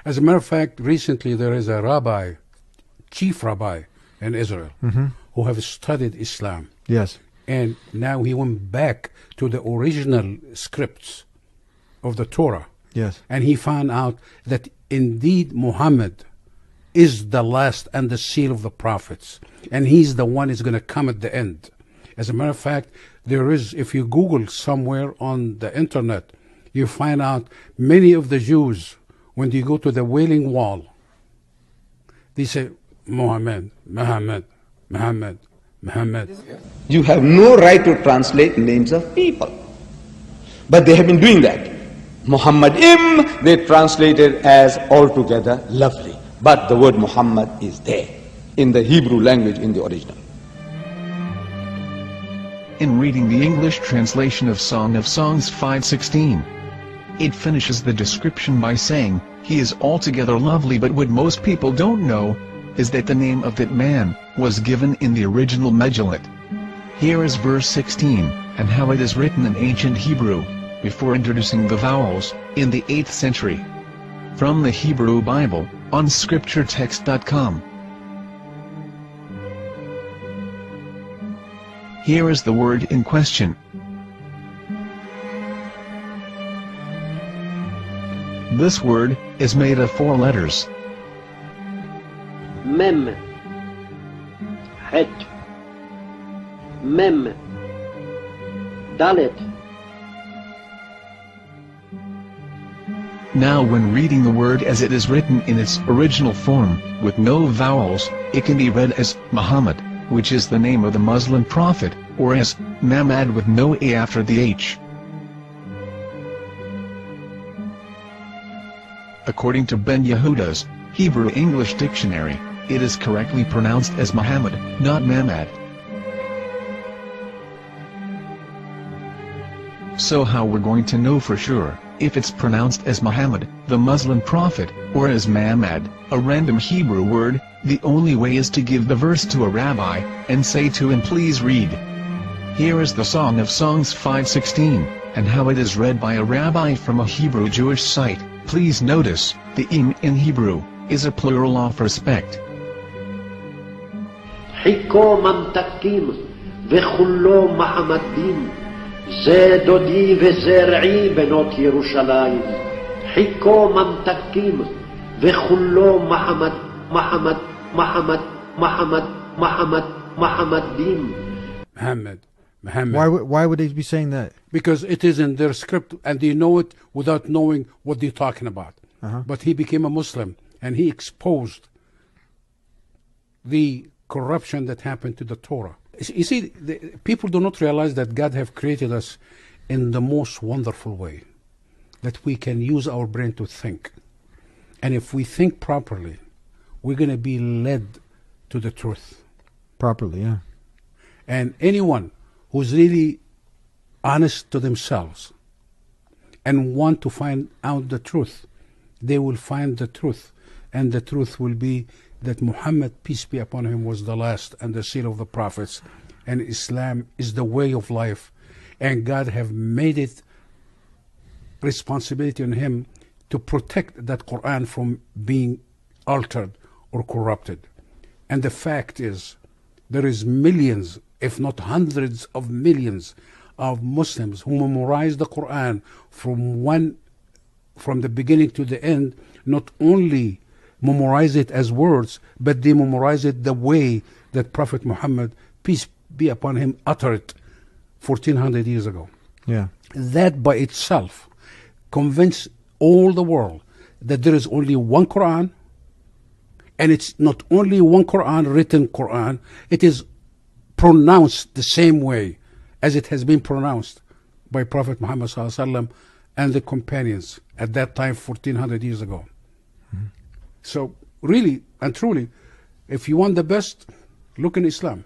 As a matter of fact, recently there is a rabbi, chief rabbi in Israel, who have studied Islam. Yes. And now he went back to the original scripts of the Torah. Yes. And he found out that indeed Muhammad is the last and the seal of the prophets. And he's the one who's going to come at the end. As a matter of fact, there is, if you Google somewhere on the internet, you find out many of the Jews, when they go to the Wailing Wall, they say, Muhammad, Muhammad, Muhammad, Muhammad. You have no right to translate names of people. But they have been doing that. Muhammadim, they translated as altogether lovely. But the word Muhammad is there in the Hebrew language in the original. In reading the English translation of Song of Songs 5:16, it finishes the description by saying, he is altogether lovely, but what most people don't know is that the name of that man was given in the original Megillat. Here is verse 16, and how it is written in ancient Hebrew, before introducing the vowels, in the 8th century. From the Hebrew Bible, on scripturetext.com. Here is the word in question. This word is made of 4 letters. Mem, Het, Mem, Dalet. Now when reading the word as it is written in its original form, with no vowels, it can be read as Muhammad, which is the name of the Muslim prophet, or as Mamad with no A after the H. According to Ben Yehuda's Hebrew-English dictionary, it is correctly pronounced as Muhammad, not Mamad. So how we're going to know for sure if it's pronounced as Muhammad, the Muslim prophet, or as Mamad, a random Hebrew word? The only way is to give the verse to a rabbi, and say to him, please read. Here is the Song of Songs 5:16, and how it is read by a rabbi from a Hebrew Jewish site. Please notice, the im in Hebrew is a plural of respect. חיכו ממתקים וכולו מחמדים, זה דודי וזרעי בנות ירושלים. חיכו ממתקים וכולו מחמד, מחמד, מחמד, מחמד, מחמד, מחמדים. Muhammad, Muhammad. Why would they be saying that? Because it is in their script and they know it without knowing what they're talking about. But he became a Muslim and he exposed the corruption that happened to the Torah. You see, people do not realize that God have created us in the most wonderful way, that we can use our brain to think. And if we think properly, we're going to be led to the truth. Properly, yeah. And anyone who's really honest to themselves and want to find out the truth, they will find the truth. And the truth will be that Muhammad, peace be upon him, was the last and the seal of the prophets. And Islam is the way of life. And God have made it responsibility on him to protect that Quran from being altered or corrupted. And the fact is, there is millions, if not hundreds of millions of Muslims who memorize the Quran from the beginning to the end, not only memorize it as words, but they memorize it the way that Prophet Muhammad, peace be upon him, uttered 1400 years ago. Yeah. That by itself convinced all the world that there is only one Quran, and it's not only one Quran, written Quran, it is pronounced the same way as it has been pronounced by Prophet Muhammad ﷺ and the companions at that time 1400 years ago. So really and truly, if you want the best, look in Islam.